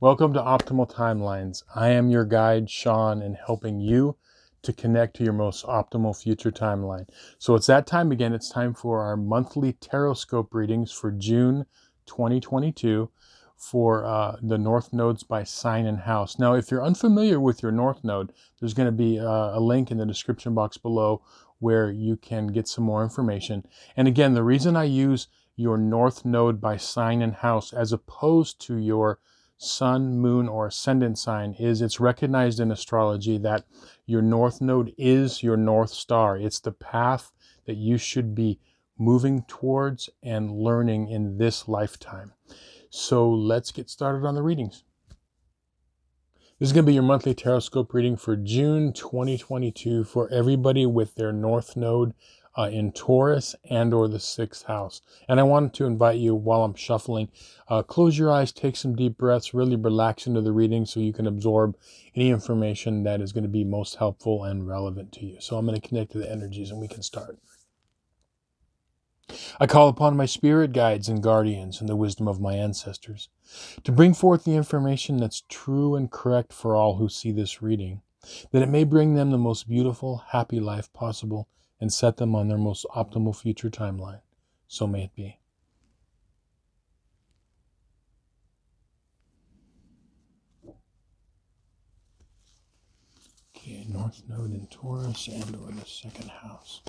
Welcome to Optimal Timelines. I am your guide, Sean, in helping you to connect to your most optimal future timeline. So it's that time again. It's time for our monthly Tarotscope readings for June 2022 for the North Nodes by sign and house. Now, if you're unfamiliar with your North Node, there's going to be a link in the description box below where you can get some more information. And again, the reason I use your North Node by sign and house as opposed to your sun, moon, or ascendant sign is it's recognized in astrology that your North Node is your North Star. It's the path that you should be moving towards and learning in this lifetime. So let's get started on the readings. This is going to be your monthly Tarotscope reading for June 2022 for everybody with their North Node in Taurus and or the 6th house. And I wanted to invite you while I'm shuffling, close your eyes, take some deep breaths, really relax into the reading so you can absorb any information that is going to be most helpful and relevant to you. So I'm going to connect to the energies and we can start. I call upon my spirit guides and guardians and the wisdom of my ancestors to bring forth the information that's true and correct for all who see this reading, that it may bring them the most beautiful, happy life possible and set them on their most optimal future timeline. So may it be. Okay, North Node in Taurus and or the 2nd house.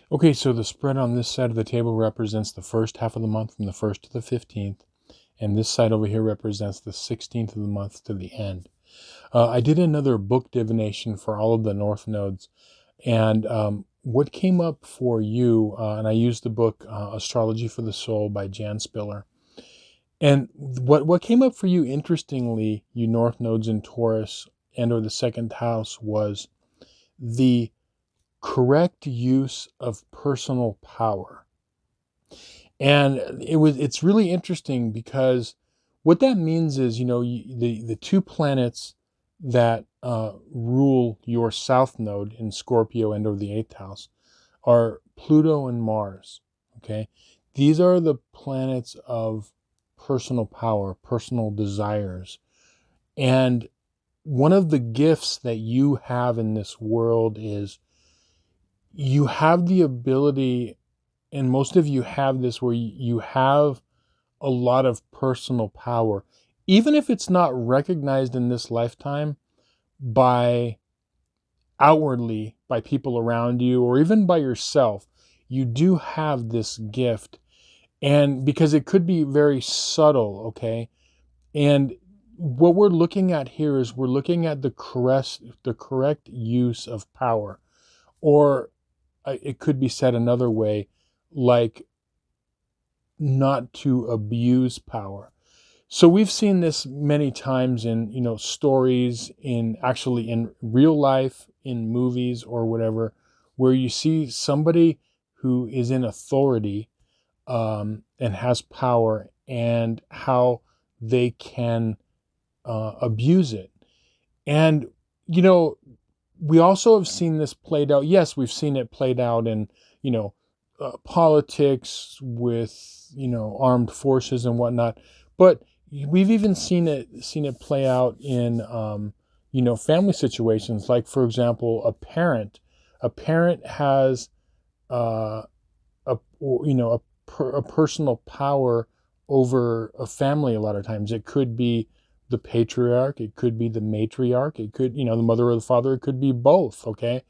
Okay, so the spread on this side of the table represents the first half of the month from the 1st to the 15th, and this side over here represents the 16th of the month to the end. I did another book divination for all of the North Nodes, and what came up for you, and I used the book Astrology for the Soul by Jan Spiller, and what came up for you, interestingly, you North Nodes in Taurus and or the 2nd house, was the correct use of personal power. And it's really interesting because what that means is, the two planets that rule your South Node in Scorpio and or the 8th house are Pluto and Mars. Okay, these are the planets of personal power, personal desires. And one of the gifts that you have in this world is you have the ability, and most of you have this, where you have a lot of personal power, even if it's not recognized in this lifetime by outwardly by people around you or even by yourself. You do have this gift, and because it could be very subtle, okay? And what we're looking at here is we're looking at the correct use of power, or it could be said another way, like not to abuse power. So we've seen this many times in, stories, in real life, in movies or whatever, where you see somebody who is in authority and has power and how they can abuse it. And, we also have seen this played out. Yes, we've seen it played out in, politics with, armed forces and whatnot. But we've even seen it play out in, family situations. Like, for example, a parent a parent has uh, a personal power over a family. A lot of times it could be the patriarch, it could be the matriarch, it could, the mother or the father, it could be both. Okay.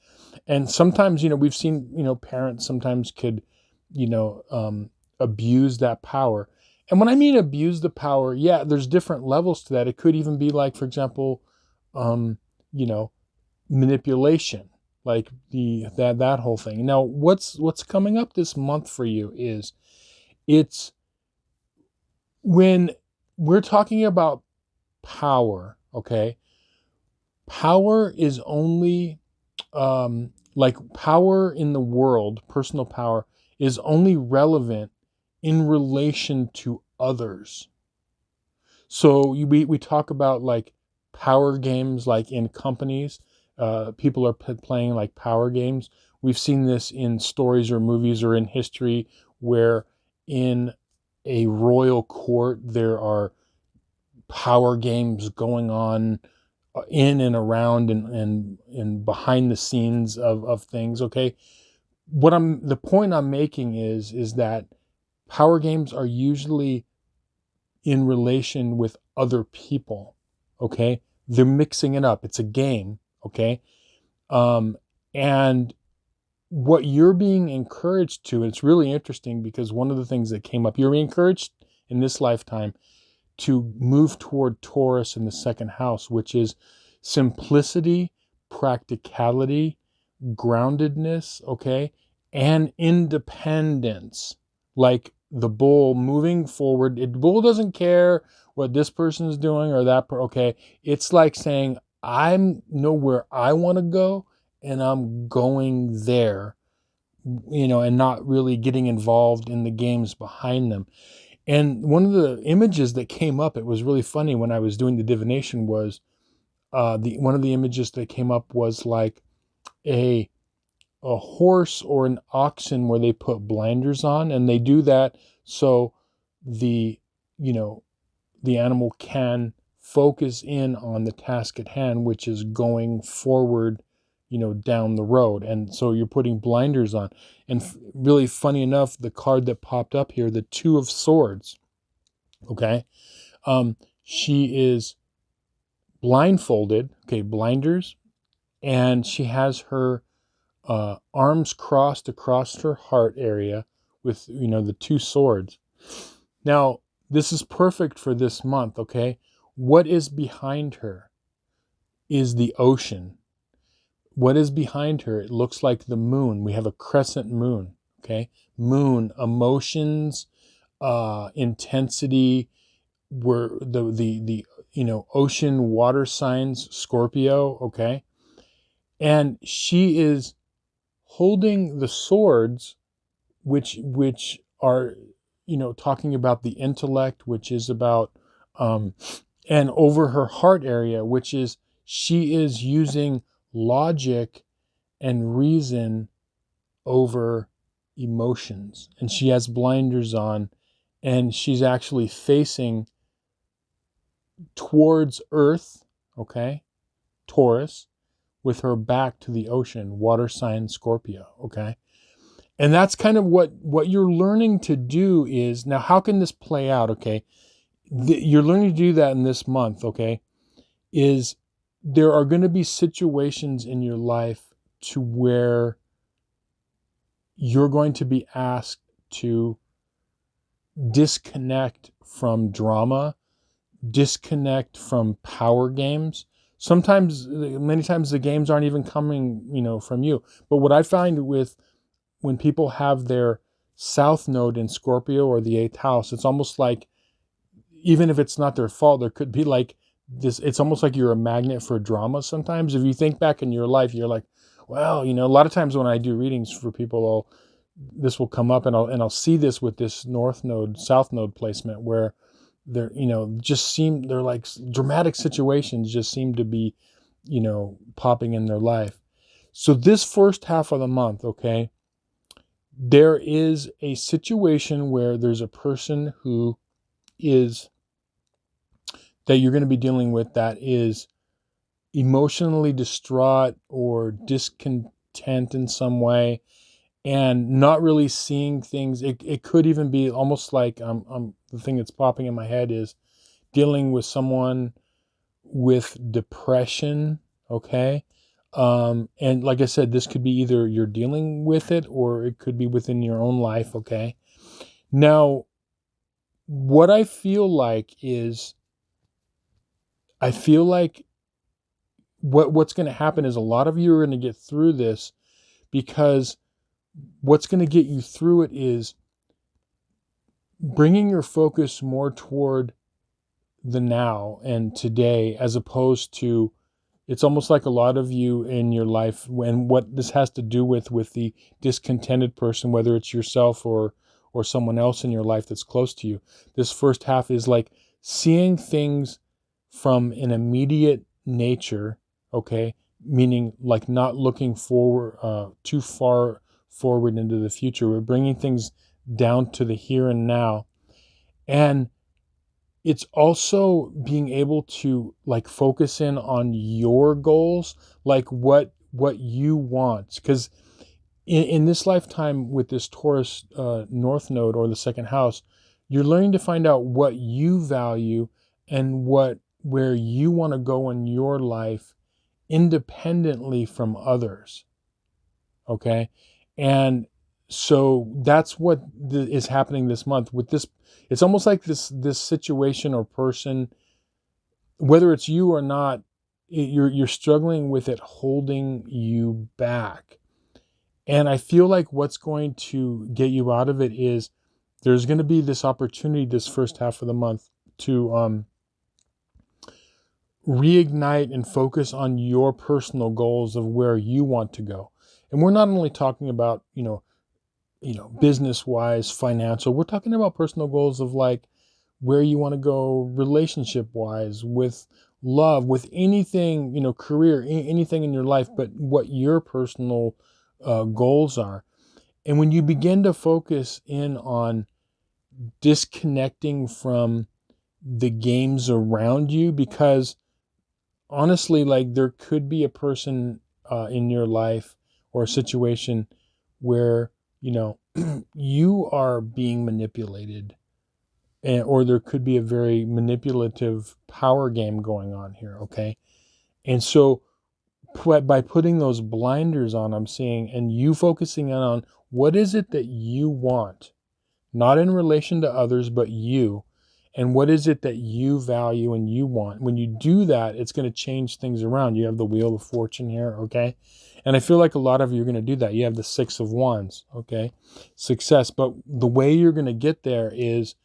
And sometimes, we've seen, parents sometimes could, abuse that power. And when I mean abuse the power, yeah, there's different levels to that. It could even be like, for example, um, you know, manipulation, like that whole thing. Now, what's coming up this month for you is it's when we're talking about power. Okay, power is only like power in the world. Personal power is only relevant in relation to others. So we talk about like power games, like in companies, people are playing like power games. We've seen this in stories or movies or in history where in a royal court there are power games going on in and around and behind the scenes of things. Okay, the point I'm making is that power games are usually in relation with other people. Okay, they're mixing it up. It's a game. Okay, and what you're being encouraged to, and it's really interesting because one of the things that came up, you're being encouraged in this lifetime to move toward Taurus in the second house, which is simplicity, practicality, groundedness, okay, and independence. Like the bull moving forward, the bull doesn't care what this person is doing or that. Okay, it's like saying, I know where I want to go, and I'm going there, and not really getting involved in the games behind them. And one of the images that came up, it was really funny when I was doing the divination, was the one of the images that came up was like a horse or an oxen where they put blinders on, and they do that so the you know the animal can focus in on the task at hand, which is going forward, down the road. And so you're putting blinders on. And really funny enough, the card that popped up here, the Two of Swords, okay, she is blindfolded, okay, blinders, and she has her arms crossed across her heart area with, the two swords. Now, this is perfect for this month, okay? What is behind her is the ocean. What is behind her? It looks like the moon. We have a crescent moon, okay? Moon, emotions, intensity, where the ocean water signs, Scorpio, okay? And she is holding the swords, which are, talking about the intellect, which is about and over her heart area, which is she is using logic and reason over emotions, and she has blinders on, and she's actually facing towards earth, okay, Taurus, with her back to the ocean, water sign Scorpio, okay? And that's kind of what you're learning to do is, now how can this play out, okay? You're learning to do that in this month, okay? Is there are going to be situations in your life to where you're going to be asked to disconnect from drama, disconnect from power games. Sometimes, many times the games aren't even coming, from you. But what I find with when people have their south node in Scorpio or the eighth house, it's almost like, even if it's not their fault, there could be like this, it's almost like you're a magnet for drama sometimes. If you think back in your life, you're like, well, a lot of times when I do readings for people, this will come up, and I'll see this with this north node, south node placement where they're, they're like dramatic situations just seem to be, popping in their life. So this first half of the month, okay, there is a situation where there's a person who is, that you're going to be dealing with, that is emotionally distraught or discontent tent in some way and not really seeing things. It could even be almost like the thing that's popping in my head is dealing with someone with depression, okay? And like I said, this could be either you're dealing with it or it could be within your own life, okay? Now, what I feel like is, I feel like what's going to happen is a lot of you are going to get through this, because what's going to get you through it is bringing your focus more toward the now and today, as opposed to, it's almost like a lot of you in your life, when what this has to do with the discontented person, whether it's yourself or someone else in your life that's close to you. This first half is like seeing things from an immediate nature, okay? Meaning like not looking forward, too far forward into the future. We're bringing things down to the here and now. And it's also being able to like focus in on your goals, like what you want. Because in this lifetime with this Taurus North Node, or the second house, you're learning to find out what you value and where you want to go in your life independently from others. Okay? And so that's what is happening this month with this. It's almost like this situation or person, whether it's you or not, you're struggling with it holding you back. And I feel like what's going to get you out of it is there's going to be this opportunity this first half of the month to reignite and focus on your personal goals of where you want to go. And we're not only talking about, business-wise, financial. We're talking about personal goals of like where you want to go relationship-wise, with love, with anything, career, anything in your life, but what your personal goals are. And when you begin to focus in on disconnecting from the games around you, because honestly, like there could be a person in your life or a situation where, you are being manipulated, or there could be a very manipulative power game going on here, okay? And so by putting those blinders on, I'm seeing, and you focusing in on what is it that you want, not in relation to others, but you, and what is it that you value and you want. When you do that, it's going to change things around. You have the Wheel of Fortune here, okay? And I feel like a lot of you are going to do that. You have the Six of Wands, okay? Success. But the way you're going to get there is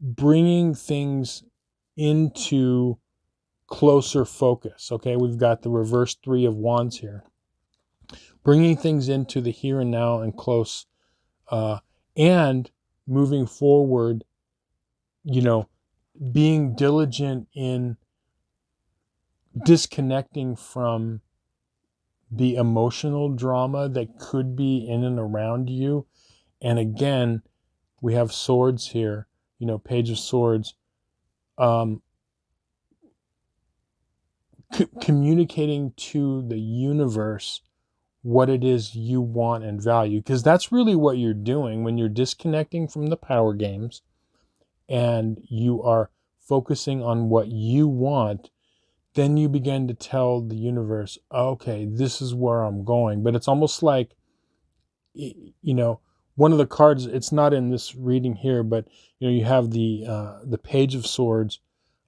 bringing things into closer focus, okay? We've got the reverse Three of Wands here. Bringing things into the here and now and close, and moving forward, being diligent in disconnecting from the emotional drama that could be in and around you. And again, we have swords here, Page of Swords, communicating to the universe what it is you want and value, because that's really what you're doing when you're disconnecting from the power games and you are focusing on what you want. Then you begin to tell the universe, okay, this is where I'm going. But it's almost like, one of the cards, it's not in this reading here, but you have the Page of Swords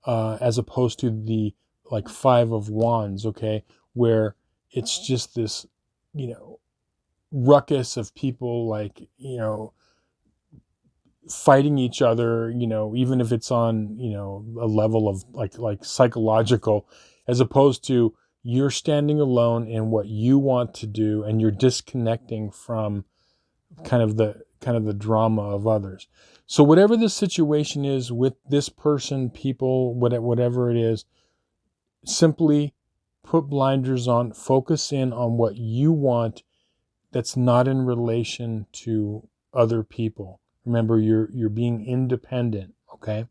as opposed to the like Five of Wands, okay, where it's just this, ruckus of people like, fighting each other, even if it's on, a level of like psychological, as opposed to you're standing alone in what you want to do and you're disconnecting from kind of the drama of others. So whatever the situation is with this person, people, whatever it is, simply put blinders on, focus in on what you want that's not in relation to other people. Remember, you're being independent, okay?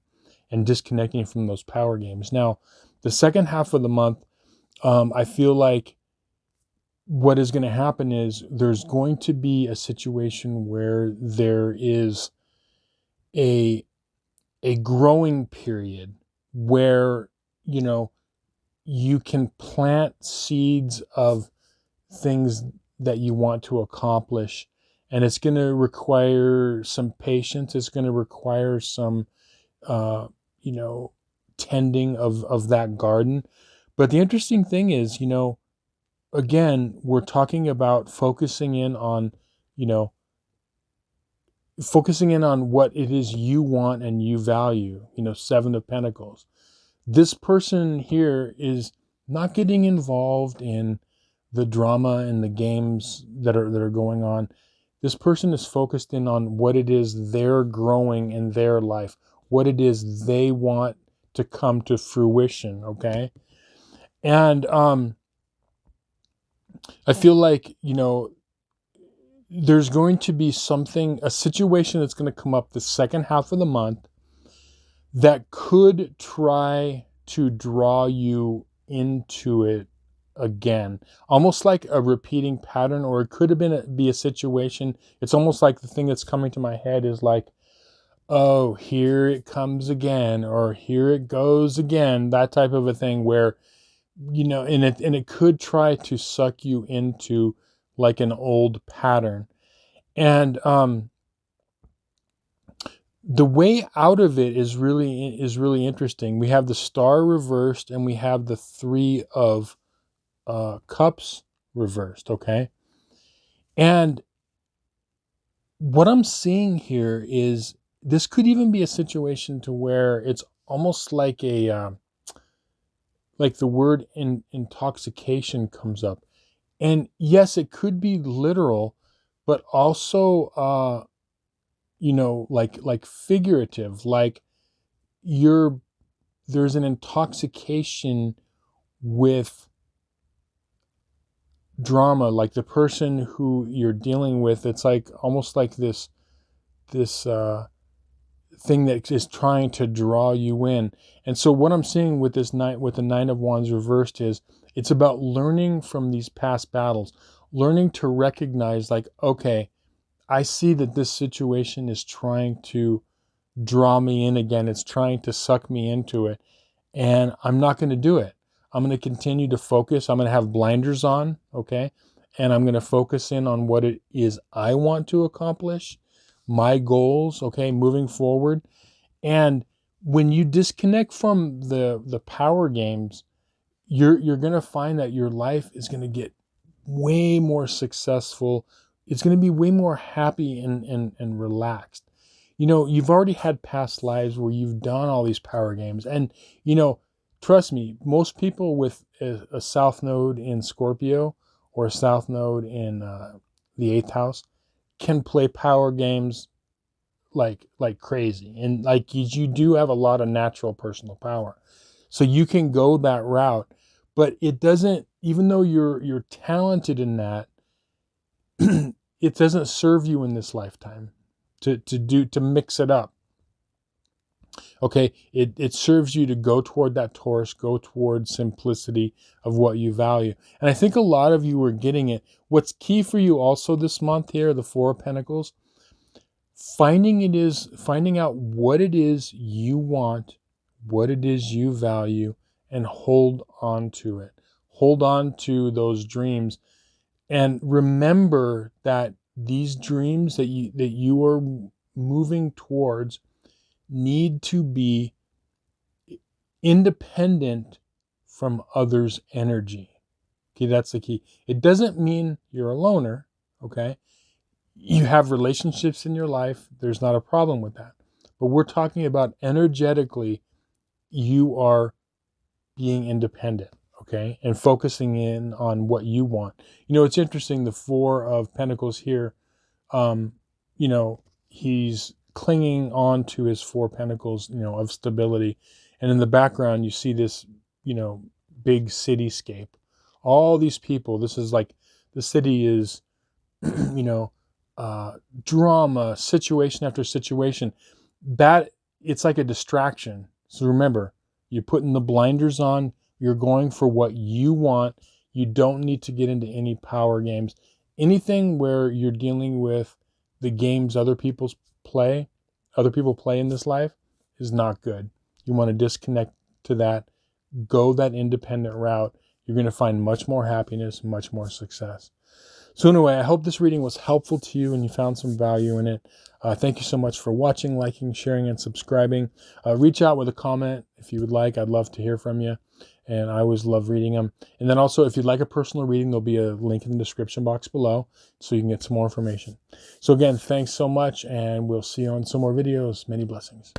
And disconnecting from those power games. Now, the second half of the month, I feel like what is going to happen is there's going to be a situation where there is a growing period where, you know, you can plant seeds of things that you want to accomplish, and it's going to require some patience. It's going to require some you know, tending of that garden. But the interesting thing is, you know, again, we're talking about focusing in on, you know, focusing in on what it is you want and you value, you know, Seven of Pentacles. This person here is not getting involved in the drama and the games that are going on. This person is focused in on what it is they're growing in their life, what it is they want to come to fruition, okay? And I feel like, you know, there's going to be something, a situation that's going to come up the second half of the month that could try to draw you into it again, almost like a repeating pattern, or it could have be a situation. It's almost like the thing that's coming to my head is like, oh, here it comes again, or here it goes again, that type of a thing where, you know, and it could try to suck you into like an old pattern. And the way out of it is really interesting. We have the Star reversed, and we have the Three of Cups reversed, okay? And what I'm seeing here is this could even be a situation to where it's almost like a like the word intoxication comes up. And yes, it could be literal, but also you know, like figurative, like there's an intoxication with drama, like the person who you're dealing with. It's like almost like this thing that is trying to draw you in. And so what I'm seeing with this night, with the Nine of Wands reversed, is it's about learning from these past battles, learning to recognize, like, okay, I see that this situation is trying to draw me in again. It's trying to suck me into it. And I'm not going to do it. I'm going to continue to focus. I'm going to have blinders on, okay? And I'm going to focus in on what it is I want to accomplish, my goals, okay, moving forward. And when you disconnect from the power games, you're going to find that your life is going to get way more successful. It's going to be way more happy and relaxed. You know, you've already had past lives where you've done all these power games. And, you know, trust me, most people with a South Node in Scorpio or a South Node in the 8th house can play power games like crazy. And like you do have a lot of natural personal power. So you can go that route. But it doesn't, even though you're talented in that, it doesn't serve you in this lifetime to mix it up. Okay, it serves you to go toward that Taurus, go toward simplicity of what you value. And I think a lot of you are getting it. What's key for you also this month here, the Four of Pentacles, finding out what it is you want, what it is you value, and hold on to it. Hold on to those dreams. And remember that these dreams that you are moving towards need to be independent from others' energy. Okay, that's the key. It doesn't mean you're a loner, okay? You have relationships in your life. There's not a problem with that. But we're talking about energetically, you are being independent, okay? And focusing in on what you want. You know, it's interesting, the Four of Pentacles here, you know, he's clinging on to his Four Pentacles, you know, of stability. And in the background, you see this, you know, big cityscape. All these people, this is like, the city is, you know, drama, situation after situation. That, it's like a distraction. So remember, you're putting the blinders on, you're going for what you want, You don't need to get into any power games. Anything where you're dealing with the games other people play in this life is not good. You want to disconnect to that. Go that independent route. You're going to find much more happiness, much more success. So anyway, I hope this reading was helpful to you and you found some value in it. Thank you so much for watching, liking, sharing, and subscribing. Reach out with a comment if you would like. I'd love to hear from you, and I always love reading them. And then also, if you'd like a personal reading, there'll be a link in the description box below so you can get some more information. So again, thanks so much, and we'll see you on some more videos. Many blessings.